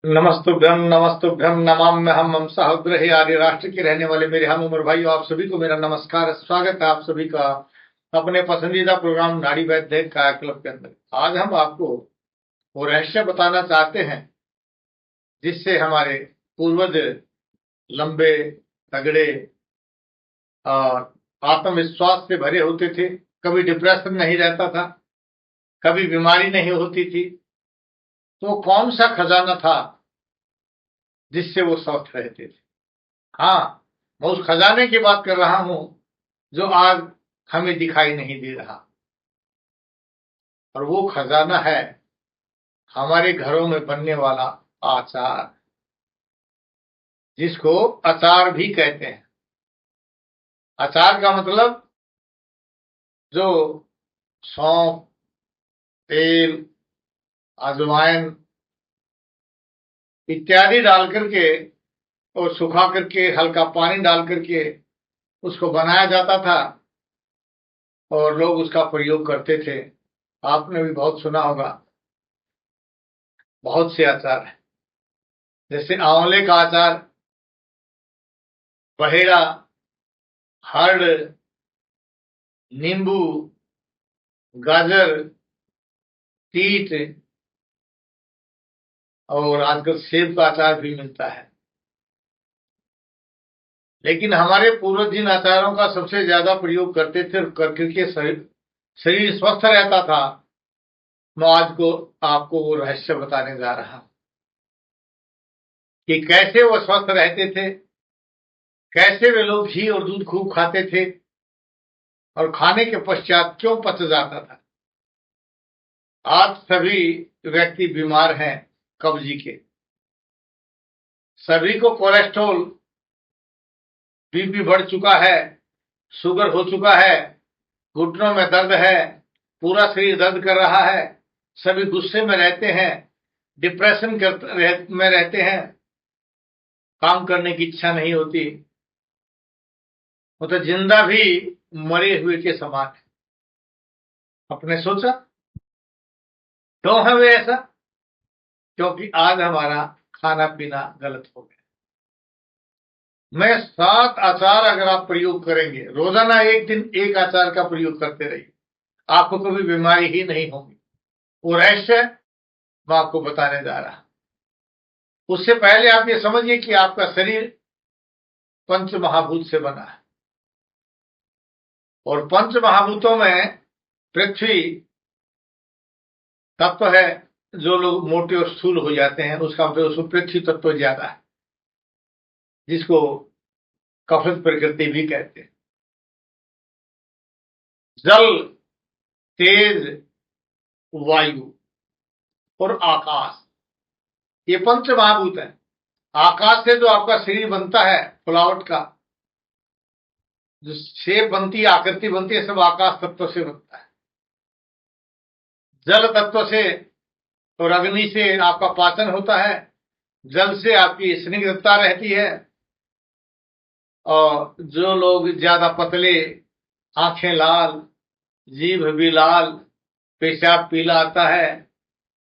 नमस्तुभ्यम नमस्तुभ्यम नमाम्यहम्। हम सहग्रही आर्य राष्ट्र के रहने वाले मेरे हम उम्र भाइयों, आप सभी को मेरा नमस्कार। स्वागत है आप सभी का अपने पसंदीदा प्रोग्राम नाड़ी वैद्य कायाकल्प के अंदर। आज हम आपको वो रहस्य बताना चाहते हैं जिससे हमारे पूर्वज लंबे, तगड़े और आत्मविश्वास से भरे होते थे। कभी डिप्रेशन नहीं रहता था, कभी बीमारी नहीं होती थी। तो कौन सा खजाना था जिससे वो स्वस्थ रहते थे? हाँ, मैं उस खजाने की बात कर रहा हूं जो आज हमें दिखाई नहीं दे रहा। और वो खजाना है हमारे घरों में बनने वाला आचार, जिसको अचार भी कहते हैं। अचार का मतलब जो सौंफ, तेल, अजवाइन इत्यादि डाल करके और सुखा करके हल्का पानी डाल करके उसको बनाया जाता था और लोग उसका प्रयोग करते थे। आपने भी बहुत सुना होगा। बहुत से अचार हैं, जैसे आंवले का अचार, बहेड़ा, हर्ड़, नींबू, गाजर, तीत और आजकल सेब का अचार भी मिलता है। लेकिन हमारे पूर्वज जिन अचारों का सबसे ज्यादा प्रयोग करते थे और कर करके शरीर स्वस्थ रहता था, मैं आज को आपको वो रहस्य बताने जा रहा हूं कि कैसे वो स्वस्थ रहते थे, कैसे वे लोग घी और दूध खूब खाते थे और खाने के पश्चात क्यों पच जाता था। आज सभी व्यक्ति बीमार हैं कब्जी के, सभी को कोलेस्ट्रॉल, बीपी बढ़ चुका है, शुगर हो चुका है, घुटनों में दर्द है, पूरा शरीर दर्द कर रहा है, सभी गुस्से में रहते हैं, डिप्रेशन में रहते हैं, काम करने की इच्छा नहीं होती। वो तो जिंदा भी मरे हुए के समान है। आपने सोचा क्यों है वे ऐसा? क्योंकि आज हमारा खाना पीना गलत हो गया। मैं 7 आचार अगर आप प्रयोग करेंगे, रोजाना एक दिन एक आचार का प्रयोग करते रहिए, आपको कभी बीमारी ही नहीं होगी। वो रहस्य मैं आपको बताने जा रहा हूं। उससे पहले आप ये समझिए कि आपका शरीर पंच महाभूत से बना है और पंच महाभूतों में पृथ्वी तत्व है। जो लोग मोटे और स्थूल हो जाते हैं उसका मतलब उसमें पृथ्वी तत्व ज्यादा है, जिसको कफत प्रकृति भी कहते हैं। जल, तेज, वायु और आकाश, ये पंच महाभूत है। आकाश से जो आपका शरीर बनता है, फुलावट का जो शेप बनती है, आकृति बनती है, सब आकाश तत्व से बनता है। जल तत्व से और अग्नि से आपका पाचन होता है, जल से आपकी स्निग्धता रहती है। और जो लोग ज्यादा पतले, आंखें लाल, जीभ भी लाल, पेशाब पीला आता है,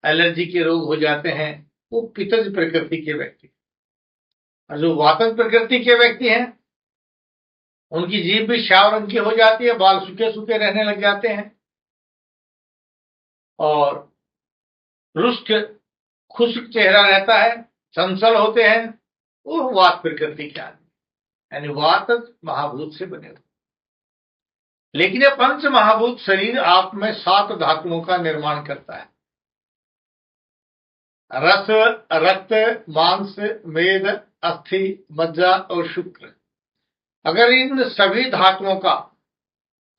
एलर्जी के रोग हो जाते हैं, वो पित्तज प्रकृति के व्यक्ति। और जो वातज प्रकृति के व्यक्ति हैं, उनकी जीभ भी श्याव रंग की हो जाती है, बाल सूखे सूखे रहने लग जाते हैं और रुष्ट खुश्क चेहरा रहता है, चंचल होते हैं। वो वात प्रकृति के आदमी, यानी वात महाभूत से बने हुए। लेकिन ये पंच महाभूत शरीर आप में 7 धातुओं का निर्माण करता है। रस, रक्त, मांस, मेद, अस्थि, मज्जा और शुक्र। अगर इन सभी धातुओं का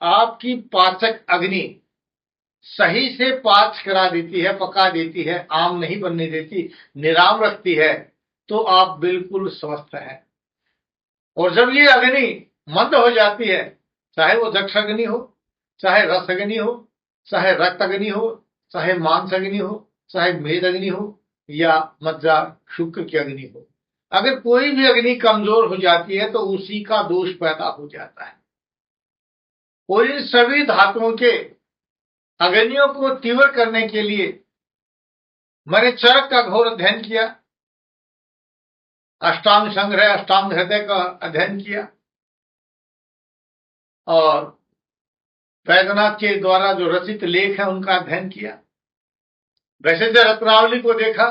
आपकी पाचक अग्नि सही से पाच करा देती है, पका देती है, आम नहीं बनने देती, निराम रखती है, तो आप बिल्कुल स्वस्थ हैं। और जब ये अग्नि मंद हो जाती है, चाहे वो दक्ष अग्नि हो, चाहे रस अग्नि हो, चाहे रक्त अग्नि हो, चाहे मांस अग्नि हो, चाहे मेद अग्नि हो या मज्जा शुक्र की अग्नि हो, अगर कोई भी अग्नि कमजोर हो जाती है तो उसी का दोष पैदा हो जाता है। और इन सभी धातुओं के अग्नियों को तीव्र करने के लिए मैंने चरक का घोर अध्ययन किया अष्टांग संग्रह, अष्टांग हृदय का अध्ययन किया और वैद्यनाथ के द्वारा जो रचित लेख है उनका अध्ययन किया। वैसे तो रत्नावली को देखा,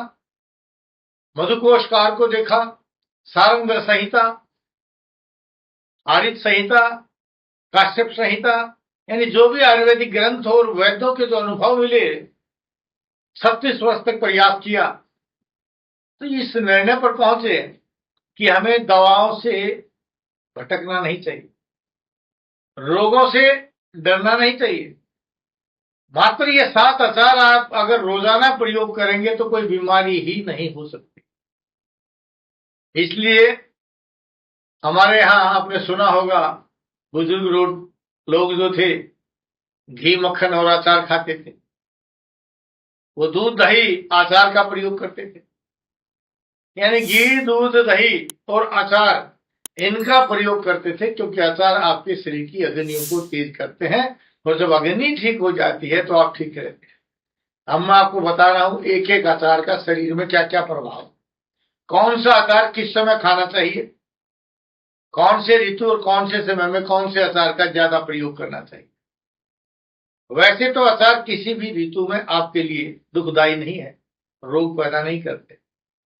मधुकोशकार को देखा, सारंग संहिता, आरित संहिता, काश्यप संहिता, यानी जो भी आयुर्वेदिक ग्रंथ और वैद्यों के जो अनुभव मिले, 36 वर्ष तक प्रयास किया, तो इस निर्णय पर पहुंचे कि हमें दवाओं से भटकना नहीं चाहिए, रोगों से डरना नहीं चाहिए। मात्र ये 7 आचार आप अगर रोजाना प्रयोग करेंगे तो कोई बीमारी ही नहीं हो सकती। इसलिए हमारे यहां आपने सुना होगा, बुजुर्ग लोग जो थे घी मक्खन और अचार खाते थे, वो दूध दही आचार का प्रयोग करते थे। यानी घी, दूध, दही और अचार इनका प्रयोग करते थे, क्योंकि अचार आपके शरीर की अग्नियों को तेज करते हैं और जब अग्नि ठीक हो जाती है तो आप ठीक रहते हैं। अब मैं आपको बता रहा हूं एक एक अचार का शरीर में क्या क्या प्रभाव, कौन सा अचार किस समय खाना चाहिए, कौन से ऋतु और कौन से समय में कौन से अचार का ज्यादा प्रयोग करना चाहिए। वैसे तो अचार किसी भी ऋतु में आपके लिए दुखदायी नहीं है, रोग पैदा नहीं करते,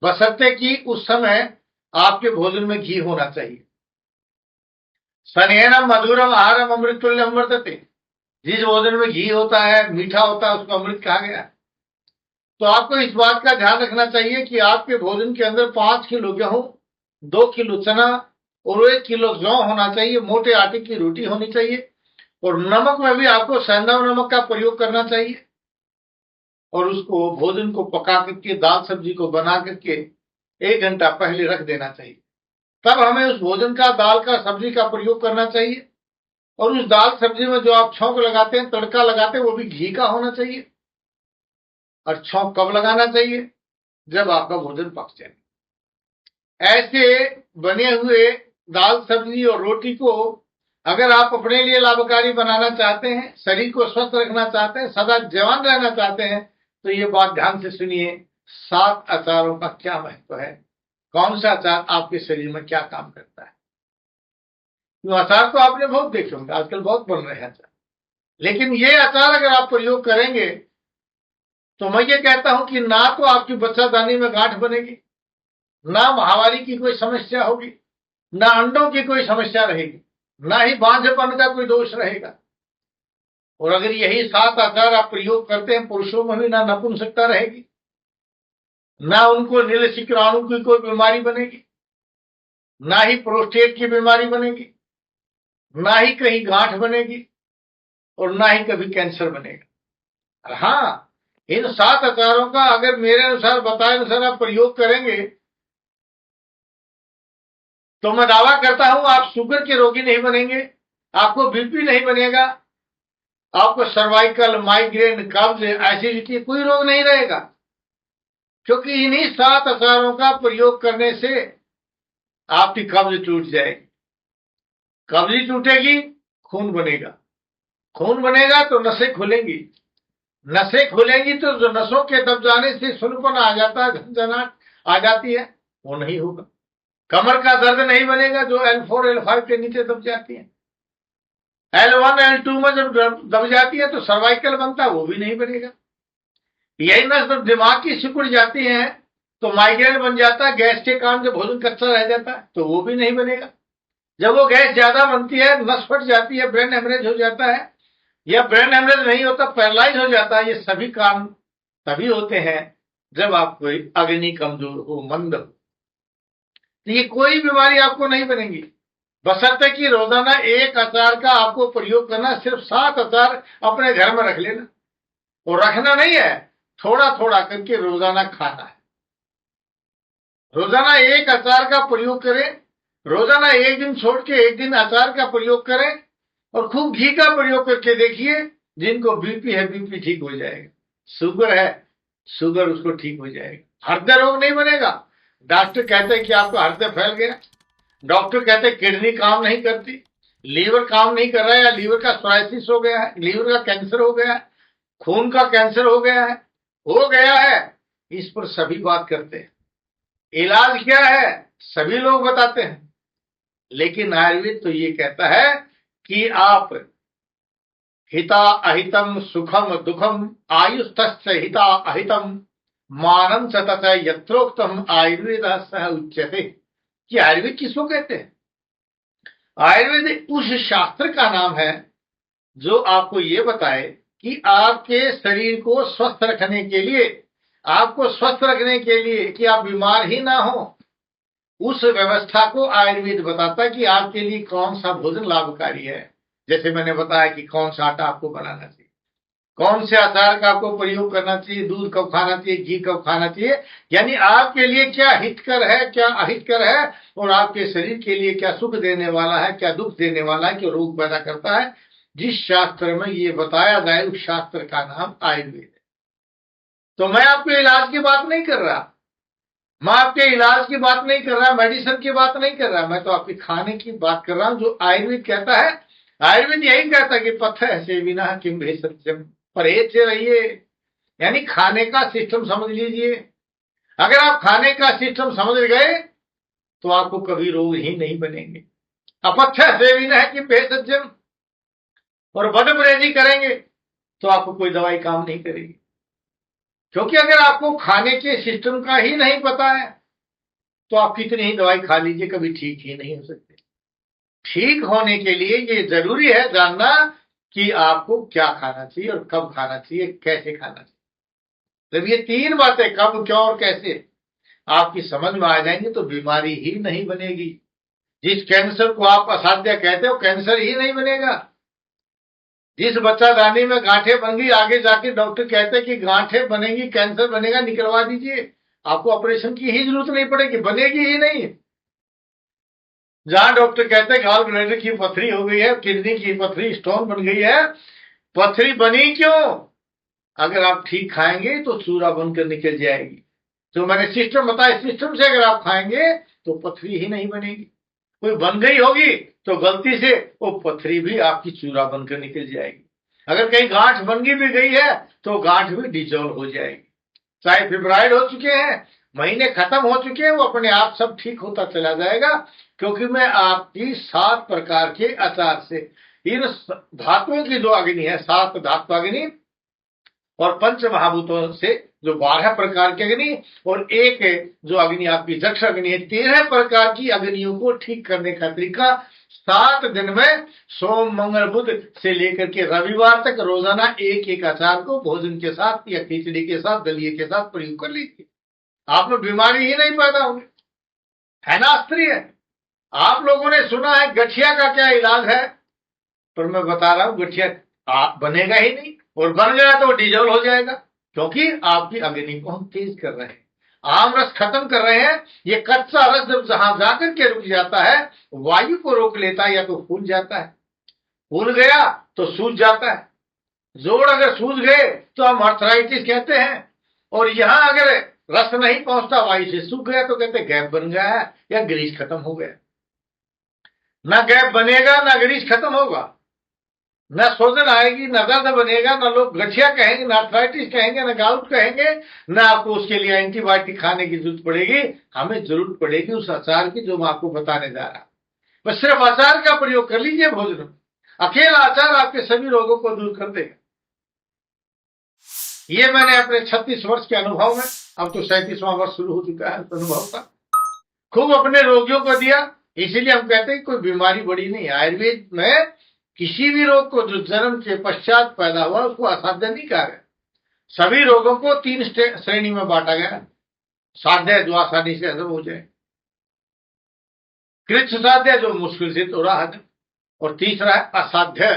बशर्ते कि उस समय आपके भोजन में घी होना चाहिए। स्नेहनम मधुरम आहारम अमृतुल्यम वर्तते, जिस भोजन में घी होता है, मीठा होता है, उसको अमृत कहा गया। तो आपको इस बात का ध्यान रखना चाहिए कि आपके भोजन के अंदर 5 किलो गेहूं, 2 किलो चना और 1 किलो जौ होना चाहिए, मोटे आटे की रोटी होनी चाहिए, और नमक में भी आपको सेंधा नमक का प्रयोग करना चाहिए, और उसको भोजन को पका करके, दाल सब्जी को बना करके 1 घंटा पहले रख देना चाहिए। तब हमें उस भोजन का, दाल का, सब्जी का प्रयोग करना चाहिए, और उस दाल सब्जी में जो आप छौंक लगाते हैं, तड़का लगाते हैं, वो भी घी का होना चाहिए। और छौंक कब लगाना चाहिए? जब आपका भोजन पक जाए। ऐसे बने हुए दाल सब्जी और रोटी को अगर आप अपने लिए लाभकारी बनाना चाहते हैं, शरीर को स्वस्थ रखना चाहते हैं, सदा जवान रहना चाहते हैं, तो ये बात ध्यान से सुनिए, 7 अचारों का क्या महत्व है, कौन सा अचार आपके शरीर में क्या काम करता है। तो अचार तो आपने बहुत देखे होंगे, आजकल बहुत बन रहे हैं अचार, लेकिन ये अचार अगर आप प्रयोग करेंगे तो मैं ये कहता हूं कि ना तो आपकी बच्चादानी में गांठ बनेगी, ना महावारी की कोई समस्या होगी, ना अंडों की कोई समस्या रहेगी, ना ही बांझपन का कोई दोष रहेगा। और अगर यही 7 आचार आप प्रयोग करते हैं, पुरुषों में भी ना नपुंसकता रहेगी, ना उनको नील शुक्राणु की कोई बीमारी बनेगी, ना ही प्रोस्टेट की बीमारी बनेगी, ना ही कहीं गांठ बनेगी, और ना ही कभी कैंसर बनेगा। हाँ, इन 7 आचारों का अगर मेरे अनुसार, बताए अनुसार आप प्रयोग करेंगे तो मैं दावा करता हूं आप शुगर के रोगी नहीं बनेंगे, आपको बीपी नहीं बनेगा, आपको सर्वाइकल, माइग्रेन, कब्ज, एसिडिटी कोई रोग नहीं रहेगा, क्योंकि इन्हीं 7 आचारों का प्रयोग करने से आपकी कब्ज टूट जाएगी। कब्ज टूटेगी, खून बनेगा, खून बनेगा तो नसें खुलेंगी, नसें खुलेंगी तो जो नसों के दब जाने से सुनपन आ जाता है, झंझनाहट आ जाती है, वो नहीं होगा। कमर का दर्द नहीं बनेगा जो L4 L5 के नीचे दब जाती है। L1 L2 में जब दब जाती है तो सर्वाइकल बनता है, वो भी नहीं बनेगा। यही नस जब दिमाग की सिकुड़ जाती है तो माइग्रेन बन जाता है, गैस के कारण जब भोजन कच्चा रह जाता है तो वो भी नहीं बनेगा। जब वो गैस ज्यादा बनती है, नस फट जाती है, ब्रेन हेमरेज हो जाता है, या ब्रेन हेमरेज नहीं होता, पैरालाइज हो जाता है, ये सभी कारण तभी होते हैं जब आप कोई अग्नि कमजोर हो, मंद हो। तो ये कोई बीमारी आपको नहीं बनेगी, बशर्ते कि रोजाना एक अचार का आपको प्रयोग करना। सिर्फ 7 अचार अपने घर में रख लेना, और रखना नहीं है, थोड़ा थोड़ा करके रोजाना खाना है। रोजाना एक अचार का प्रयोग करें, रोजाना एक दिन छोड़ के एक दिन अचार का प्रयोग करें, और खूब घी का प्रयोग करके देखिए। जिनको बीपी है, बीपी ठीक हो जाएगा, शुगर है, शुगर उसको ठीक हो जाएगा, हृदय रोग नहीं बनेगा। डॉक्टर कहते हैं कि आपका हृदय फैल गया, डॉक्टर कहते हैं किडनी काम नहीं करती, लीवर काम नहीं कर रहा है, या लीवर का सोराइसिस हो गया है, लीवर का कैंसर हो गया है, खून का कैंसर हो गया है, इस पर सभी बात करते हैं। इलाज क्या है सभी लोग बताते हैं, लेकिन आयुर्वेद तो ये कहता है कि आप हिता अहितम सुखम दुखम आयुस्तस्य हिता अहितम मानम च तथा यत्रोक्तम आयुर्वेद सह उच्यते। कि आयुर्वेद किसको कहते हैं? आयुर्वेद उस शास्त्र का नाम है जो आपको ये बताए कि आपके शरीर को स्वस्थ रखने के लिए, आपको स्वस्थ रखने के लिए कि आप बीमार ही ना हो, उस व्यवस्था को आयुर्वेद बताता है कि आपके लिए कौन सा भोजन लाभकारी है। जैसे मैंने बताया कि कौन सा आटा आपको बनाना चाहिए, कौन से आचार का आपको प्रयोग करना चाहिए, दूध कब खाना चाहिए, घी कब खाना चाहिए, यानी आपके लिए क्या हितकर है, क्या अहितकर है, और आपके शरीर के लिए क्या सुख देने वाला है, क्या दुख देने वाला है, क्या रोग पैदा करता है। जिस शास्त्र में ये बताया जाए उस शास्त्र का नाम आयुर्वेद है। तो मैं आपके इलाज की बात नहीं कर रहा, मैं आपके इलाज की बात नहीं कर रहा, मेडिसिन की बात नहीं कर रहा, मैं तो आपके खाने की बात कर रहा हूं जो आयुर्वेद कहता है। आयुर्वेद यही कहता है कि पथ्य से बिना किम भेषजम, परहेज से रहिए, यानी खाने का सिस्टम समझ लीजिए। अगर आप खाने का सिस्टम समझ गए तो आपको कभी रोग ही नहीं बनेंगे। अपथ्य से बिना किम भेषजम और बदपरहेजी करेंगे तो आपको कोई दवाई काम नहीं करेगी, क्योंकि अगर आपको खाने के सिस्टम का ही नहीं पता है तो आप कितनी ही दवाई खा लीजिए कभी ठीक ही नहीं हो सकते। ठीक होने के लिए ये जरूरी है जानना कि आपको क्या खाना चाहिए और कब खाना चाहिए, कैसे खाना चाहिए। जब ये तीन बातें कब, क्यों और कैसे आपकी समझ में आ जाएंगी तो बीमारी ही नहीं बनेगी। जिस कैंसर को आप असाध्य कहते हो कैंसर ही नहीं बनेगा। जिस बच्चादानी में गांठें बन गई, आगे जाके डॉक्टर कहते हैं कि गांठें बनेगी, कैंसर बनेगा, निकलवा दीजिए, आपको ऑपरेशन की ही जरूरत नहीं पड़ेगी, बनेगी ही नहीं। जहां डॉक्टर कहते हैं गॉल ब्लैडर की पथरी हो गई है, किडनी की पथरी, स्टोन बन गई है, पथरी बनी क्यों? अगर आप ठीक खाएंगे तो चूरा बनकर निकल जाएगी। जो मैंने सिस्टम बताया, सिस्टम से अगर आप खाएंगे तो पथरी ही नहीं बनेगी। कोई बन गई होगी तो गलती से वो पथरी भी आपकी चूरा बनकर निकल जाएगी। अगर कहीं गांठ बन भी गई है तो गांठ भी डिजोल्व हो जाएगी। चाहे फिब्राइड हो चुके हैं, महीने खत्म हो चुके हैं, वो अपने आप सब ठीक होता चला जाएगा, क्योंकि मैं आपकी 7 प्रकार के आचार से इन धातुओं की जो अग्नि है, 7 धातु अग्नि और पंच महाभूतों से जो 12 प्रकार की अग्नि और एक जो अग्नि आपकी जक्ष अग्नि है, 13 प्रकार की अग्नियों को ठीक करने का तरीका 7 दिन में सोम मंगल बुध से लेकर के रविवार तक रोजाना एक एक आचार को भोजन के साथ या खिचड़ी के साथ, दलिए के साथ प्रयोग कर लीजिए। आप में बीमारी ही नहीं पैदा होगी, है ना स्त्री है। आप लोगों ने सुना है गठिया का क्या इलाज है, पर मैं बता रहा हूं गठिया बनेगा ही नहीं, और बन गया तो डिजोल्व हो जाएगा, क्योंकि आपकी अग्नि को हम तेज कर रहे हैं, आम रस खत्म कर रहे हैं। ये कच्चा रस जब जहां जाकर के रुक जाता है, वायु को रोक लेता है, या तो फूल जाता है, फूल गया तो सूज जाता है, जोड़ अगर सूज गए तो हम अर्थराइटिस कहते हैं, और यहां अगर रस नहीं पहुंचता, वायु से सूख गया तो कहते गैप बन गया है या ग्रीस खत्म हो गया। ना गैप बनेगा ना ग्रीस खत्म होगा, न सोजन आएगी, न दर्द बनेगा, न लोग गठिया कहेंगे, न आर्थराइटिस कहेंगे, न गाउट कहेंगे, न आपको उसके लिए एंटीबायोटिक खाने की जरूरत पड़ेगी। हमें जरूरत पड़ेगी उस आचार की जो मैं आपको बताने जा रहा हूं। बस सिर्फ आचार का प्रयोग कर लीजिए भोजन में, अकेला आचार आपके सभी रोगों को दूर कर देगा। ये मैंने अपने 36 वर्ष के अनुभव में, अब तो 37वां वर्ष शुरू हो चुका है अनुभव का, खूब अपने रोगियों को दिया। इसीलिए हम कहते हैं कोई बीमारी बड़ी नहीं। आयुर्वेद में किसी भी रोग को जो जन्म के पश्चात पैदा हुआ उसको असाध्य नहीं कहा गया। सभी रोगों को 3 श्रेणी में बांटा गया। साध्य जो आसानी से हजम हो जाए, कृच्छ साध्य जो मुश्किल से थोड़ा हजम, और तीसरा है असाध्य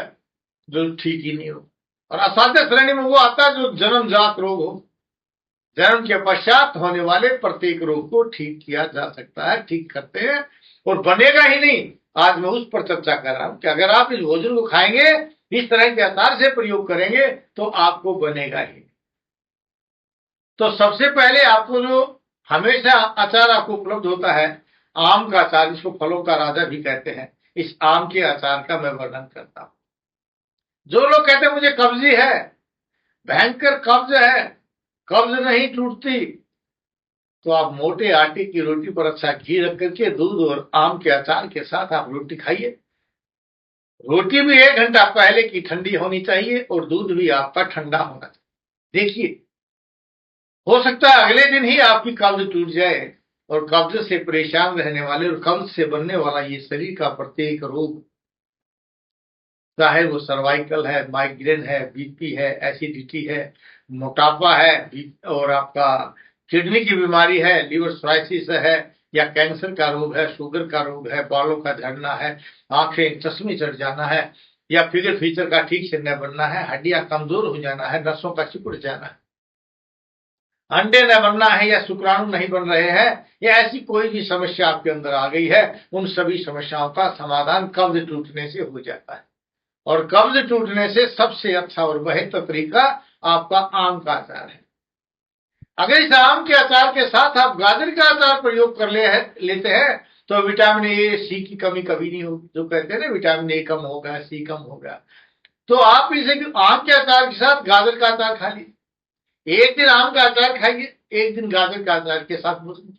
जो ठीक ही नहीं हो। और असाध्य श्रेणी में वो आता है जो जन्मजात रोग हो, जन्म के पश्चात होने वाले प्रत्येक रोग को ठीक किया जा सकता है, ठीक करते हैं, और बनेगा ही नहीं। आज मैं उस पर चर्चा कर रहा हूं कि अगर आप इस भोजन को खाएंगे, इस तरह के आचार से प्रयोग करेंगे तो आपको बनेगा ही। तो सबसे पहले आपको जो हमेशा अचार आपको उपलब्ध होता है, आम का अचार, जिसको फलों का राजा भी कहते हैं, इस आम के अचार का मैं वर्णन करता हूं। जो लोग कहते हैं मुझे कब्जी है, भयंकर कब्ज है, कब्ज नहीं टूटती, तो आप मोटे आटे की रोटी पर अच्छा घी रख करके दूध और आम के अचार के साथ आप रोटी खाइए। रोटी भी 1 घंटा पहले की ठंडी होनी चाहिए और दूध भी आपका ठंडा होना चाहिए। देखिए, हो सकता है अगले दिन ही आपकी कब्ज टूट जाए, और कब्ज से परेशान रहने वाले और कब्ज से बनने वाला ये शरीर का प्रत्येक रोग, चाहे वो सर्वाइकल है, माइग्रेन है, बीपी है, एसिडिटी है, मोटापा है, और आपका किडनी की बीमारी है, लिवर सर्राइसिस है, या कैंसर का रोग है, शुगर का रोग है, बालों का झड़ना है, आंखें चश्मे चढ़ जाना है, या फिगर फीचर का ठीक से न बनना है, हड्डियां कमजोर हो जाना है, नसों का सिकुड़ जाना है, अंडे न बनना है, या शुक्राणु नहीं बन रहे हैं, या ऐसी कोई भी समस्या आपके अंदर आ गई है, उन सभी समस्याओं का समाधान कब्ज टूटने से हो जाता है। और कब्ज टूटने से सबसे अच्छा और बेहतर तरीका आपका आम का अचार है। अगर इस आम के अचार के साथ आप गाजर का अचार प्रयोग कर लेते हैं तो विटामिन ए, सी की कमी कभी नहीं होगी। जो कहते हैं ना विटामिन ए कम होगा, सी कम होगा, तो आप इसे आम के अचार के साथ गाजर का अचार खा लीजिए। एक दिन आम का अचार खाइए, एक दिन गाजर का अचार के साथ भोजन,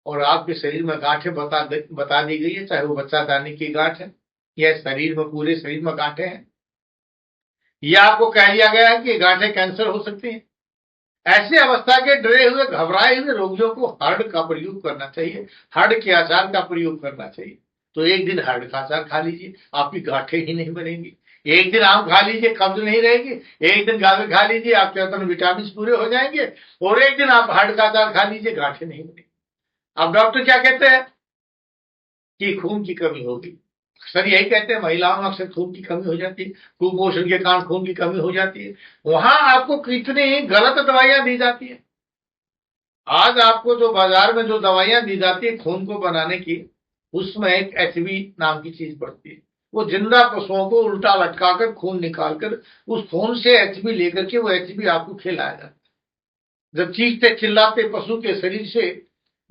और आपके शरीर में गांठें बता दी गई है, चाहे वो बच्चादानी की गांठ है या शरीर में पूरे शरीर में गांठें हैं, या आपको कह दिया गया है कि गांठें कैंसर हो सकती हैं। ऐसी अवस्था के डरे हुए, घबराए हुए रोगियों को हर्ड का प्रयोग करना चाहिए, हर्ड के अचार का प्रयोग करना चाहिए। तो एक दिन हर्ड का अचार खा लीजिए, आपकी गांठें ही नहीं बनेंगी। एक दिन आम खा लीजिए, कब्ज नहीं रहेगी। एक दिन गाजर खा लीजिए, आपके अंदर विटामिन पूरे हो जाएंगे। और एक दिन आप हर्ड का अचार खा लीजिए, गांठें नहीं बनेंगी। अब डॉक्टर क्या कहते हैं कि खून की कमी होगी। सर यही कहते हैं, महिलाओं में अक्सर खून की कमी हो जाती है, कुपोषण के कारण खून की कमी हो जाती है। वहां आपको कितनी गलत दवाइयां दी जाती है। आज आपको जो बाजार में जो दवाइयां दी जाती है खून को बनाने की, उसमें एक एचबी नाम की चीज पड़ती है। वो जिंदा पशुओं को उल्टा लटकाकर खून निकालकर उस खून से एचबी लेकर के वो एचबी आपको खिलाया जाता है। जब चीखते चिल्लाते पशु के शरीर से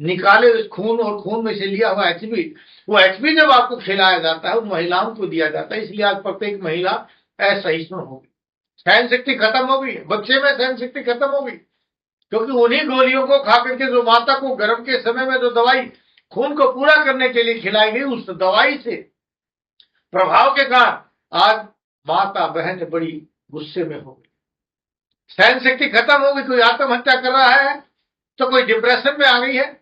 निकाले उस खून और खून में से लिया हुआ एचबी, वो एचबी जब आपको खिलाया जाता है, उन महिलाओं को दिया जाता है। इसलिए आज प्रत्येक महिला असहिष्णु होगी, सहन शक्ति खत्म होगी, बच्चे में सहन शक्ति खत्म होगी, क्योंकि उन्हीं गोलियों को खा करके जो माता को गर्भ के समय में जो दवाई खून को पूरा करने के लिए खिलाई गई, उस दवाई से प्रभाव के कारण आज माता बहन बड़ी गुस्से में हो गई, सहन शक्ति खत्म होगी। कोई आत्महत्या कर रहा है तो कोई डिप्रेशन में आ गई है।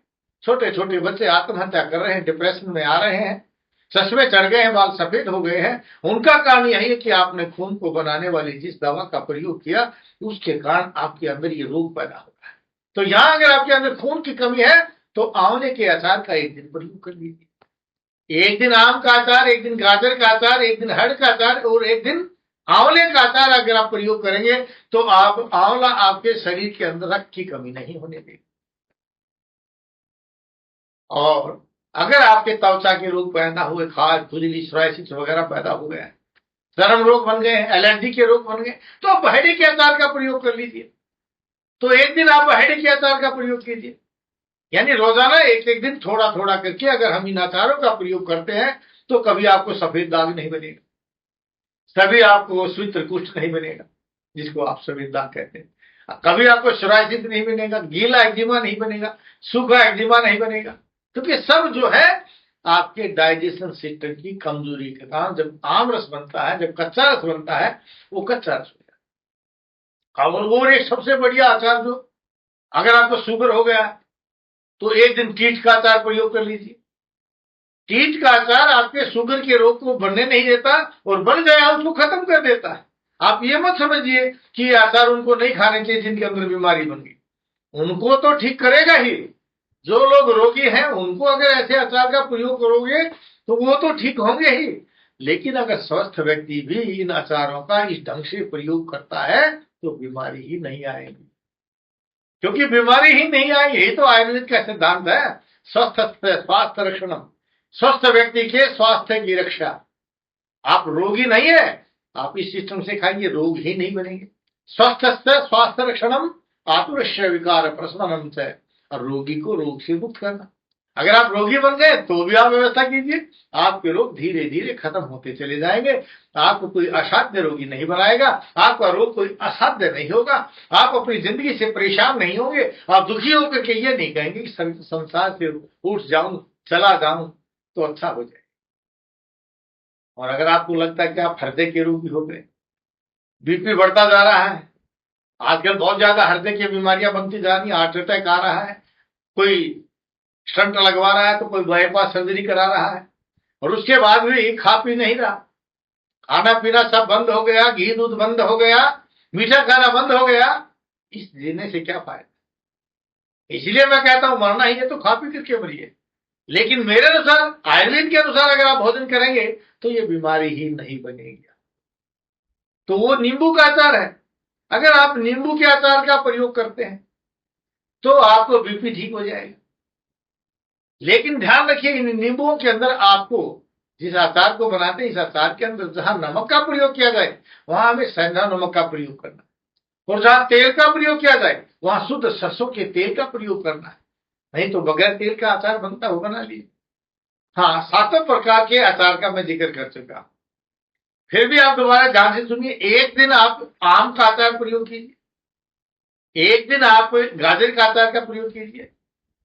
छोटे छोटे बच्चे आत्महत्या कर रहे हैं, डिप्रेशन में आ रहे हैं, चश्मे चढ़ गए हैं, बाल सफेद हो गए हैं। उनका कारण यही है कि आपने खून को बनाने वाली जिस दवा का प्रयोग किया, उसके कारण आपके अंदर ये रोग पैदा हो रहा है। तो यहां अगर आपके अंदर खून की कमी है तो आंवले के अचार का एक दिन प्रयोग कर लीजिए। एक दिन आम का अचार, एक दिन गाजर का अचार, एक दिन हड़ का अचार और एक दिन आंवले का अचार अगर आप प्रयोग करेंगे तो आप आंवला आपके शरीर के अंदर रक्त की कमी नहीं होने देगी। और अगर आपके त्वचा के रोग पैदा हुए, खाज, खुजली, सोराइसिस वगैरह पैदा हो गए, चर्म रोग बन गए, एलर्जी के रोग बन गए, तो आप बहेड़े के अचार का प्रयोग कर लीजिए। तो एक दिन आप बहेड़े के अचार का प्रयोग कीजिए, यानी रोजाना एक एक दिन थोड़ा थोड़ा करके अगर हम इन अचारों का प्रयोग करते हैं तो कभी आपको सफेद दाग नहीं बनेगा, कभी आपको श्वेत कुष्ठ नहीं बनेगा जिसको आप सफेद दाग कहते हैं, कभी आपको सोराइसिस नहीं बनेगा, गीला एक्जिमा नहीं बनेगा, सूखा एक्जिमा नहीं बनेगा, क्योंकि सब जो है आपके डाइजेशन सिस्टम की कमजोरी के कारण। जब आम रस बनता है, जब कच्चा रस बनता है, वो कच्चा रस हो जाता है। और एक सबसे बढ़िया अचार, जो अगर आपको शुगर हो गया तो एक दिन टीट का अचार प्रयोग कर लीजिए। टीट का अचार आपके शुगर के रोग को बढ़ने नहीं देता, और बढ़ गया उसको खत्म कर देता है। आप ये मत समझिए कि ये अचार उनको नहीं खाने चाहिए जिनके अंदर बीमारी बन गई, उनको तो ठीक करेगा ही। जो लोग रोगी हैं उनको अगर ऐसे अचार का प्रयोग करोगे तो वो तो ठीक होंगे ही, लेकिन अगर स्वस्थ व्यक्ति भी इन अचारों का इस ढंग से प्रयोग करता है तो बीमारी ही नहीं आएगी। क्योंकि बीमारी ही नहीं आएगी, यही तो आयुर्वेद का सिद्धांत है, स्वस्थ स्वास्थ्य रक्षणम, स्वस्थ व्यक्ति के स्वास्थ्य की रक्षा। आप रोगी नहीं है, आप इस सिस्टम से खाएंगे, रोग ही नहीं बनेंगे। स्वस्थ स्वास्थ्य रक्षणम आतुरस्य विकार प्रशमनम से, और रोगी को रोग से मुक्त करना। अगर आप रोगी बन गए तो भी आप व्यवस्था कीजिए, आपके रोग धीरे धीरे खत्म होते चले जाएंगे। आपको कोई असाध्य रोगी नहीं बनाएगा, आपका रोग कोई असाध्य नहीं होगा, आप अपनी जिंदगी से परेशान नहीं होंगे, आप दुखी होकर के ये नहीं कहेंगे कि संसार से उठ जाऊं, चला जाऊं तो अच्छा हो जाए। और अगर आपको लगता है कि आप हृदय के रोगी हो गए, बीपी बढ़ता जा रहा है, आजकल बहुत ज्यादा हृदय की बीमारियां बनती जा रही है, हार्ट अटैक आ रहा है, कोई स्टंट लगवा रहा है तो कोई बाईपास सर्जरी करा रहा है, और उसके बाद भी खा पी नहीं रहा, खाना पीना सब बंद हो गया, घी दूध बंद हो गया, मीठा खाना बंद हो गया, इस जीने से क्या फायदा। इसलिए मैं कहता हूं मरना ही है तो खा पी करके मरिए, लेकिन मेरे अनुसार, आयुर्वेद के अनुसार अगर आप भोजन करेंगे तो ये बीमारी ही नहीं बनेगी। तो वो नींबू का अचार है, अगर आप नींबू के अचार का प्रयोग करते हैं तो आपको बीपी ठीक हो जाएगा। लेकिन ध्यान रखिए, इन नींबुओं के अंदर आपको जिस अचार को बनाते हैं, इस अचार के अंदर जहां नमक का प्रयोग किया जाए वहां हमें सेंधा नमक का प्रयोग करना है, और जहां तेल का प्रयोग किया जाए वहां शुद्ध सरसों के तेल का प्रयोग करना है, नहीं तो बगैर तेल का अचार बनता हो बना लीजिए। हाँ, 7 प्रकार के अचार का मैं जिक्र कर चुका, फिर भी आप दोबारा ध्यान से सुनिए। एक दिन आप आम का अचार प्रयोग कीजिए, एक दिन आप गाजर का अचार का प्रयोग कीजिए,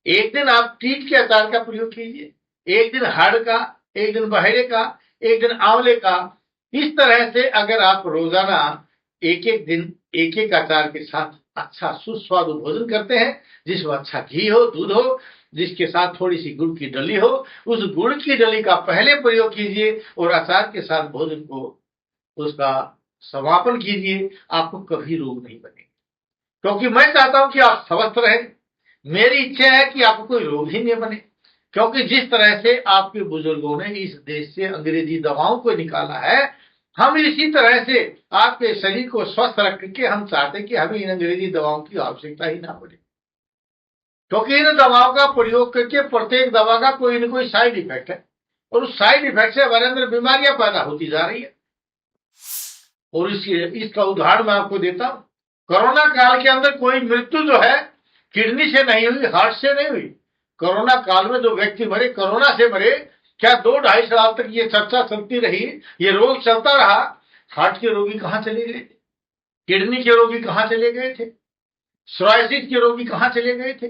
एक दिन आप टीट के अचार का प्रयोग कीजिए, एक दिन हाड़ का, एक दिन बहेड़े का, एक दिन आंवले का। इस तरह से अगर आप रोजाना एक एक दिन एक एक अचार के साथ अच्छा सुस्वादु भोजन करते हैं, जिसमें अच्छा घी हो, दूध हो, जिसके साथ थोड़ी सी गुड़ की डली हो, उस गुड़ की डली का पहले प्रयोग कीजिए और अचार के साथ भोजन को उसका समापन कीजिए, आपको कभी रोग नहीं बनेगा। क्योंकि मैं चाहता हूं कि आप स्वस्थ रहें, मेरी इच्छा है कि आपको कोई रोग ही नहीं बने। क्योंकि जिस तरह से आपके बुजुर्गों ने इस देश से अंग्रेजी दवाओं को निकाला है, हम इसी तरह से आपके शरीर को स्वस्थ रख के हम चाहते हैं कि हमें इन अंग्रेजी दवाओं की आवश्यकता ही ना पड़े। क्योंकि इन दवाओं का प्रयोग करके प्रत्येक दवा का कोई न कोई साइड इफेक्ट है, और उस साइड इफेक्ट से हमारे अंदर बीमारियां पैदा होती जा रही है। और इसका उदाहरण मैं आपको देता हूं। कोरोना काल के अंदर कोई मृत्यु जो है किडनी से नहीं हुई, हार्ट से नहीं हुई। कोरोना काल में जो व्यक्ति मरे, कोरोना से मरे, क्या 2-2.5 साल तक ये चर्चा चलती रही, ये रोग चलता रहा। हार्ट के रोगी कहां चले गए थे, किडनी के रोगी कहां चले गए थे, सोराइसिस के रोगी कहां चले गए थे,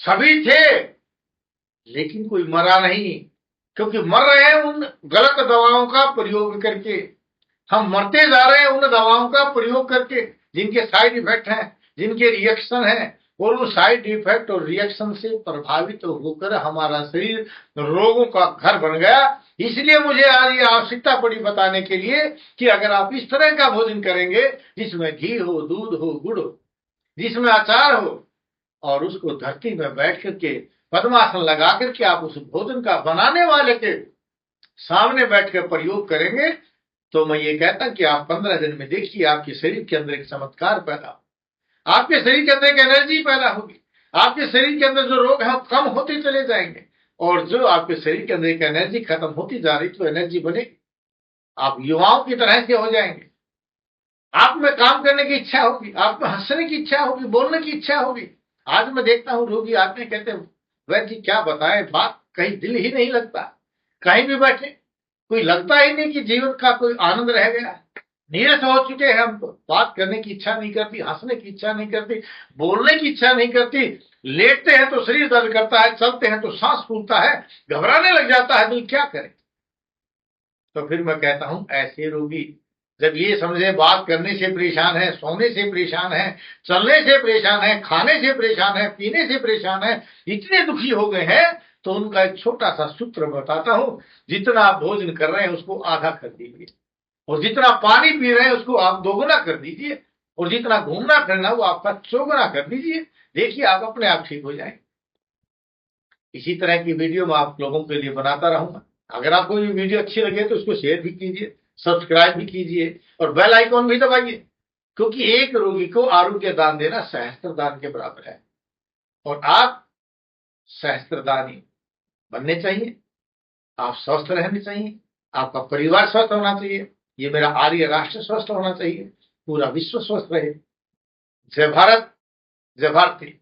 सभी थे, लेकिन कोई मरा नहीं। क्योंकि मर रहे हैं उन गलत दवाओं का प्रयोग करके, हम मरते जा रहे हैं उन दवाओं का प्रयोग करके जिनके साइड इफेक्ट हैं, जिनके रिएक्शन हैं, और उन साइड इफेक्ट और रिएक्शन से प्रभावित होकर हमारा शरीर रोगों का घर बन गया। इसलिए मुझे आज ये आवश्यकता पड़ी बताने के लिए कि अगर आप इस तरह का भोजन करेंगे जिसमें घी हो, दूध हो, गुड़ हो, जिसमें अचार हो, और उसको धरती में बैठ करके पद्मासन लगा करके आप उस भोजन का बनाने वाले के सामने बैठकर प्रयोग करेंगे, तो मैं ये कहता कि आप 15 दिन में देखिए आपके शरीर के अंदर एक चमत्कार पैदा हो, आपके शरीर के अंदर एक एनर्जी पैदा होगी, आपके शरीर के अंदर जो रोग है कम होते चले जाएंगे, और जो आपके शरीर के अंदर एक एनर्जी खत्म होती जा रही तो एनर्जी बनेगी, आप युवाओं की तरह से हो जाएंगे, आप में काम करने की इच्छा होगी, आप में हंसने की इच्छा होगी, बोलने की इच्छा होगी। आज मैं देखता हूँ रोगी आते हैं, कहते हैं वैद्य जी क्या बताएं, बात कहीं दिल ही नहीं लगता, कहीं भी बैठे कोई लगता ही नहीं कि जीवन का कोई आनंद रह गया, नीरस हो चुके हैं हम, बात करने की इच्छा नहीं करती, हंसने की इच्छा नहीं करती, बोलने की इच्छा नहीं करती, लेटते हैं तो शरीर दर्द करता है, चलते हैं तो सांस फूलता है, घबराने लग जाता है, दिल क्या करे। तो फिर मैं कहता हूं ऐसे रोगी जब ये समझे बात करने से परेशान है, सोने से परेशान है, चलने से परेशान है, खाने से परेशान है, पीने से परेशान है, इतने दुखी हो गए हैं, तो उनका एक छोटा सा सूत्र बताता हूं। जितना आप भोजन कर रहे हैं उसको आधा कर दीजिए, और जितना पानी पी रहे हैं उसको आप 2 गुना कर दीजिए, और जितना घूमना फिरना वो आपका 4 गुना कर दीजिए। देखिए आप अपने आप ठीक हो जाएंगे। इसी तरह की वीडियो मैं आप लोगों के लिए बनाता रहूंगा। अगर आपको ये वीडियो अच्छी लगे तो उसको शेयर भी कीजिए, सब्सक्राइब भी कीजिए, और बेल आइकॉन भी दबाइए, क्योंकि एक रोगी को आरोग्य दान देना सहस्त्र दान के बराबर है, और आप सहस्त्रदानी बनने चाहिए, आप स्वस्थ रहने चाहिए, आपका परिवार स्वस्थ होना चाहिए, ये मेरा आर्य राष्ट्र स्वस्थ होना चाहिए, पूरा विश्व स्वस्थ रहे। जय भारत, जय भारती।